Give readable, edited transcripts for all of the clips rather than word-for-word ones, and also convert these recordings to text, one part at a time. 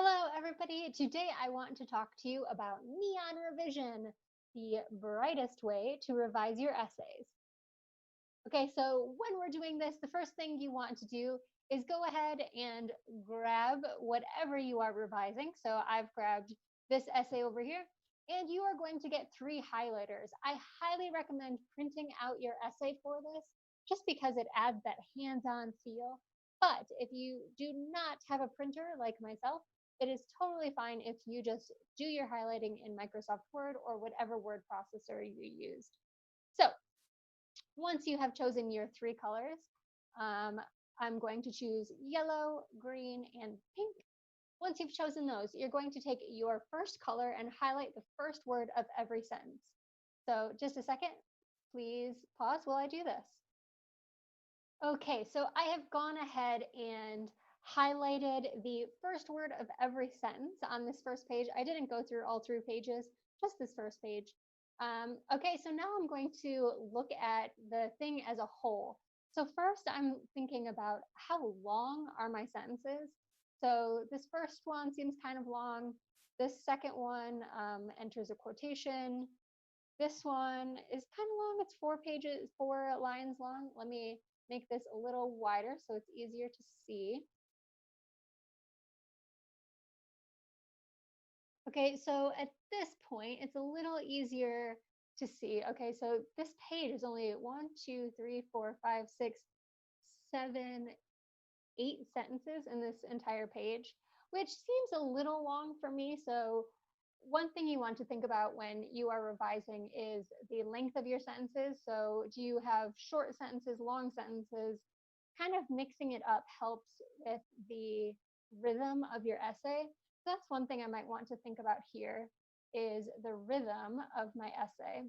Hello, everybody. Today I want to talk to you about neon revision, the brightest way to revise your essays. Okay, so when we're doing this, the first thing you want to do is go ahead and grab whatever you are revising. So I've grabbed this essay over here, and you are going to get 3 highlighters. I highly recommend printing out your essay for this just because it adds that hands on feel. But if you do not have a printer like myself, it is totally fine if you just do your highlighting in Microsoft Word or whatever word processor you used. So once you have chosen your 3 colors, um, I'm going to choose yellow, green, and pink. Once you've chosen those, you're going to take your first color and highlight the first word of every sentence. So just a second, please pause while I do this. Okay, so I have gone ahead and highlighted the first word of every sentence on this first page. I didn't go through all 3 pages, just this first page. Okay, so now I'm going to look at the thing as a whole. So first I'm thinking about how long are my sentences. So this first one seems kind of long. This second one enters a quotation. This one is kind of long. It's 4 pages, 4 lines long. Let me make this a little wider so it's easier to see. Okay, so at this point, it's a little easier to see. Okay, so this page is only 1, 2, 3, 4, 5, 6, 7, 8 sentences in this entire page, which seems a little long for me. So one thing you want to think about when you are revising is the length of your sentences. So do you have short sentences, long sentences? Kind of mixing it up helps with the rhythm of your essay. So that's one thing I might want to think about here is the rhythm of my essay.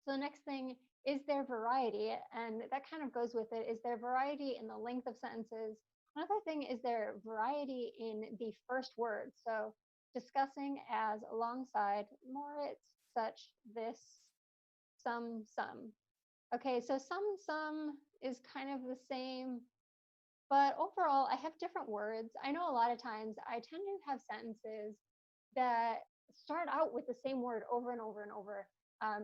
So the next thing, is there variety? And that kind of goes with it. Is there variety in the length of sentences? Another thing, is there variety in the first word? So discussing as alongside, Moritz, such, this, some. Okay, so some is kind of the same, but overall I have different words. I know a lot of times I tend to have sentences that start out with the same word over and over and over,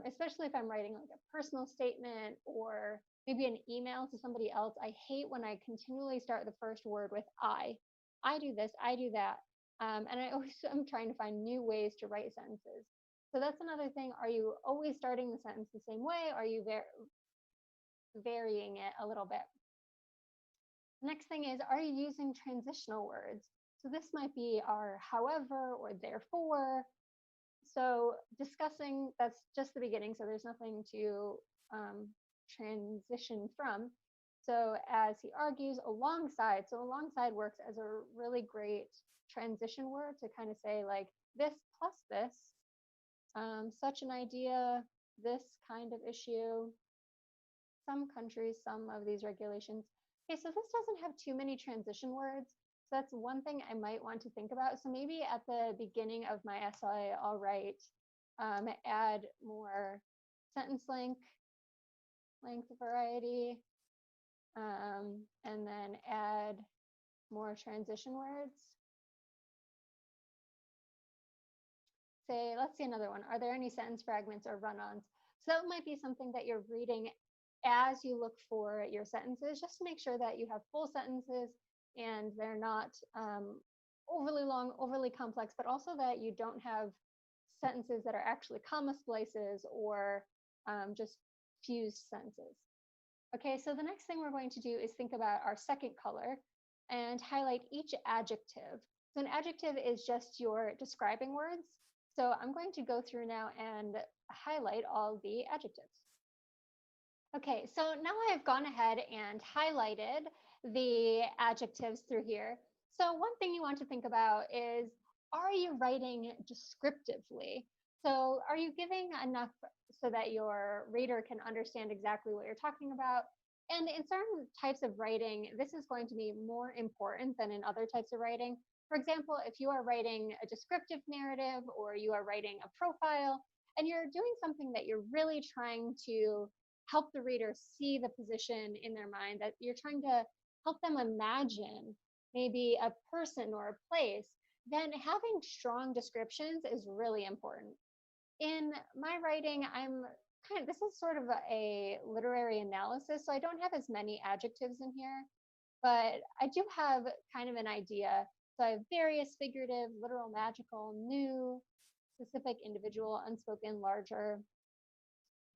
especially if I'm writing like a personal statement or maybe an email to somebody else. I hate when I continually start the first word with I. I do this, I do that. And I always am trying to find new ways to write sentences. So that's another thing. Are you always starting the sentence the same way? Are you varying it a little bit? Next thing is, are you using transitional words? So this might be our however or therefore. So discussing, that's just the beginning, so there's nothing to transition from. So as he argues, alongside. So alongside works as a really great transition word to kind of say like this plus this, such an idea, this kind of issue, some countries, some of these regulations. Okay, so this doesn't have too many transition words. So that's one thing I might want to think about. So maybe at the beginning of my essay, I'll write, add more sentence length variety, and then add more transition words. Say, let's see another one. Are there any sentence fragments or run-ons? So that might be something that you're reading as you look for your sentences, just to make sure that you have full sentences and they're not overly long, overly complex, but also that you don't have sentences that are actually comma splices or just fused sentences. Okay, so the next thing we're going to do is think about our second color and highlight each adjective. So an adjective is just your describing words. So I'm going to go through now and highlight all the adjectives. Okay, so now I have gone ahead and highlighted the adjectives through here. So one thing you want to think about is, are you writing descriptively? So are you giving enough so that your reader can understand exactly what you're talking about? And in certain types of writing, this is going to be more important than in other types of writing. For example, if you are writing a descriptive narrative or you are writing a profile and you're doing something that you're really trying to help the reader see the position in their mind, that you're trying to help them imagine maybe a person or a place, then having strong descriptions is really important. In my writing, this is sort of a literary analysis, so I don't have as many adjectives in here, but I do have kind of an idea. So I have various, figurative, literal, magical, new, specific, individual, unspoken, larger.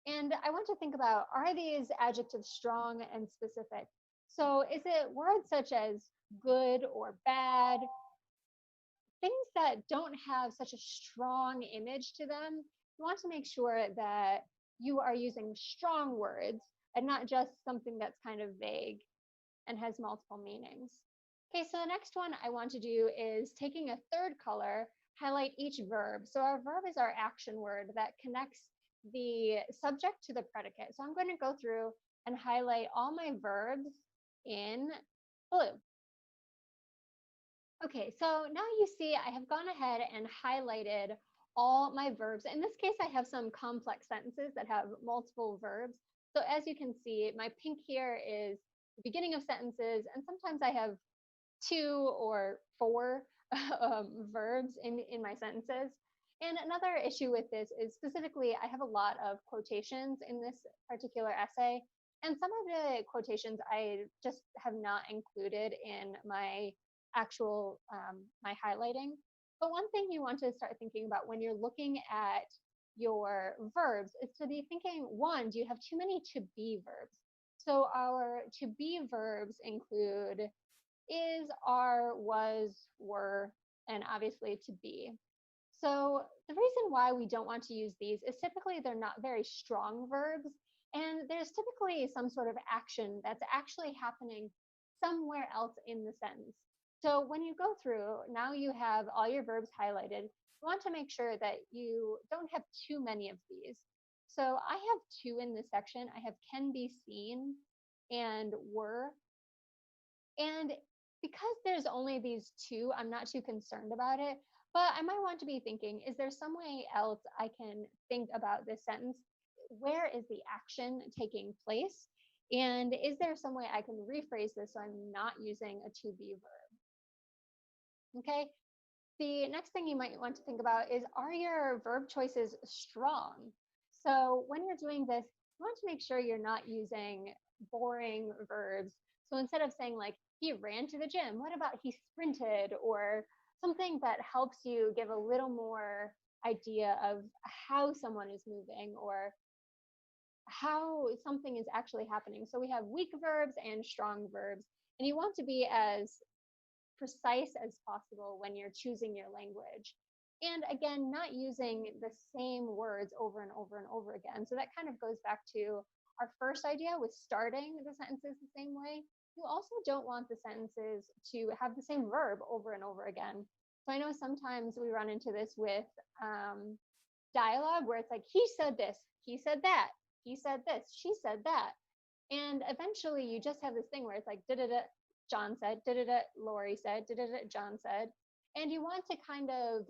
And I want to think about, are these adjectives strong and specific? So is it words such as good or bad, things that don't have such a strong image to them? You want to make sure that you are using strong words and not just something that's kind of vague and has multiple meanings. Okay, so the next one I want to do is taking a third color, highlight each verb. So our verb is our action word that connects the subject to the predicate. So I'm going to go through and highlight all my verbs in blue. Okay, so now you see I have gone ahead and highlighted all my verbs. In this case, I have some complex sentences that have multiple verbs. So as you can see, my pink here is the beginning of sentences, and sometimes I have 2 or 4 verbs in my sentences. And another issue with this is specifically, I have a lot of quotations in this particular essay. And some of the quotations I just have not included in my actual my highlighting. But one thing you want to start thinking about when you're looking at your verbs is to be thinking, one, do you have too many to be verbs? So our to be verbs include is, are, was, were, and obviously to be. So the reason why we don't want to use these is typically they're not very strong verbs, and there's typically some sort of action that's actually happening somewhere else in the sentence. So when you go through, now you have all your verbs highlighted. You want to make sure that you don't have too many of these. So I have 2 in this section. I have can be seen and were. And because there's only these 2, I'm not too concerned about it. But I might want to be thinking, is there some way else I can think about this sentence? Where is the action taking place? And is there some way I can rephrase this so I'm not using a to be verb? Okay. The next thing you might want to think about is, are your verb choices strong? So when you're doing this, you want to make sure you're not using boring verbs. So instead of saying like, he ran to the gym, what about he sprinted, or something that helps you give a little more idea of how someone is moving or how something is actually happening. So we have weak verbs and strong verbs, and you want to be as precise as possible when you're choosing your language. And again, not using the same words over and over and over again. So that kind of goes back to our first idea with starting the sentences the same way. You also don't want the sentences to have the same verb over and over again. So I know sometimes we run into this with dialogue where it's like, he said this, he said that, he said this, she said that. And eventually you just have this thing where it's like, da da da, John said, da da da, Lori said, da da da, John said. And you want to kind of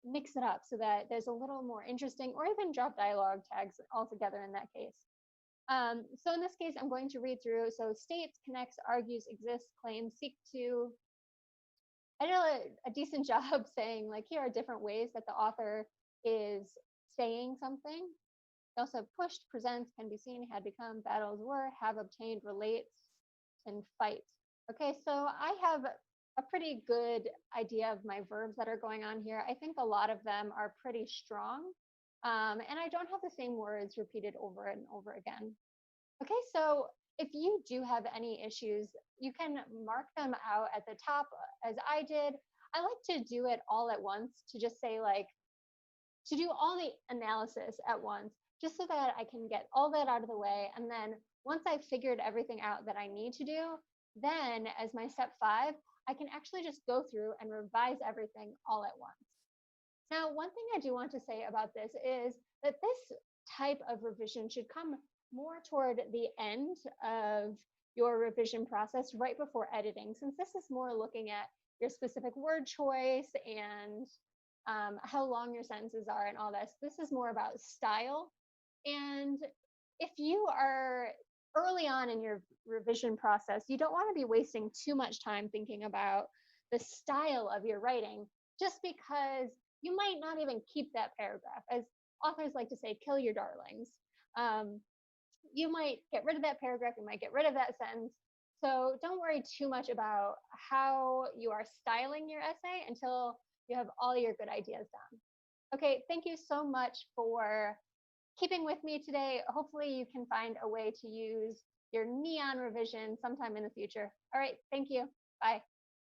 mix it up so that there's a little more interesting, or even drop dialogue tags altogether in that case. So in this case, I'm going to read through. So states, connects, argues, exists, claims, seek to. I did a decent job saying like, here are different ways that the author is saying something. Also pushed, presents, can be seen, had become, battles were, have obtained, relates, and fight. Okay, so I have a pretty good idea of my verbs that are going on here. I think a lot of them are pretty strong, and I don't have the same words repeated over and over again. Okay, so if you do have any issues, you can mark them out at the top as I did. I like to do it all at once, to just say like, to do all the analysis at once, just so that I can get all that out of the way. And then once I've figured everything out that I need to do, then as my step 5, I can actually just go through and revise everything all at once. Now, one thing I do want to say about this is that this type of revision should come more toward the end of your revision process, right before editing, since this is more looking at your specific word choice and how long your sentences are and all this. This is more about style. And if you are early on in your revision process, you don't want to be wasting too much time thinking about the style of your writing. just because you might not even keep that paragraph. As authors like to say, kill your darlings. Um, you might get rid of that paragraph, you might get rid of that sentence. So don't worry too much about how you are styling your essay until you have all your good ideas down. Okay, thank you so much for keeping with me today. Hopefully you can find a way to use your neon revision sometime in the future. All right, thank you. Bye.